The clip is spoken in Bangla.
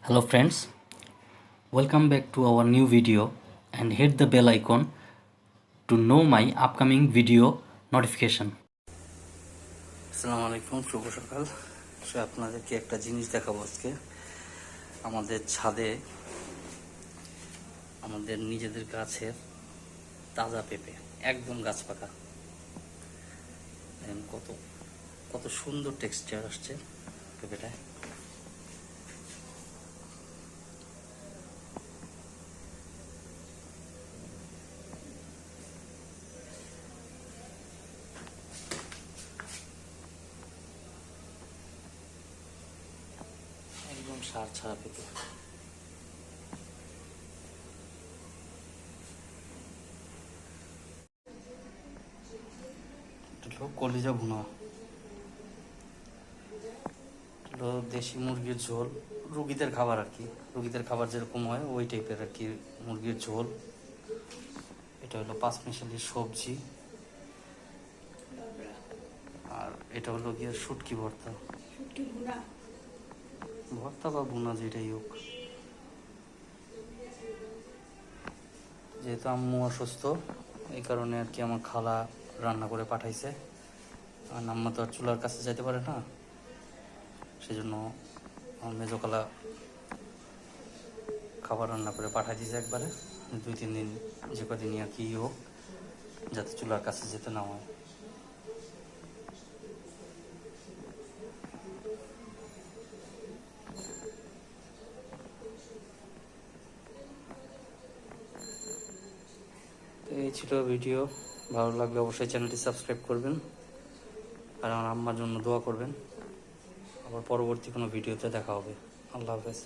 Hello friends, welcome back to our new video and hit the bell icon to know my upcoming video notification. আসসালামু আলাইকুম, শুভ সকাল। আপনাদেরকে একটা জিনিস দেখাবো আজকে। আমাদের ছাদে আমাদের নিজেদের গাছের তাজা পেঁপে, একদম গাছ পাকা। দেখেন কত কত সুন্দর টেক্সচার আসছে পেঁপেটায়। একদম সার ছাড়া পেঁপে। কলিজা ভুনা, দেশি মুরগির ঝোল, রুগীদের খাবার আর কি। রুগীদের খাবার যেরকম হয় ওই টাইপের আর কি, মুরগির ঝোল। এটা হলো পাঁচমিশালি সবজি, আর এটা হলো গিয়ে শুটকি ভর্তা। ভর্তা বা ভুনা যেটাই হোক। যেহেতু আম্মু অসুস্থ, এই কারণে আর কি আমার খালা রান্না করে পাঠাইছে। আর আম্মা তো আর চুলার কাছে যেতে পারে না, সেজন্য আমার মেজো খালা খাবার রান্না করে পাঠাই দিয়েছে একবারে। 2-3 দিন যে কদিনই আর কি হোক, যাতে চুলার কাছে যেতে না হয়। তো এই ছিল ভিডিও। ভালো লাগলে অবশ্যই চ্যানেলটি সাবস্ক্রাইব করবেন আর আমার আম্মার জন্য দোয়া করবেন। আবার পরবর্তী কোনো ভিডিওতে দেখা হবে। আল্লাহ হাফেজ।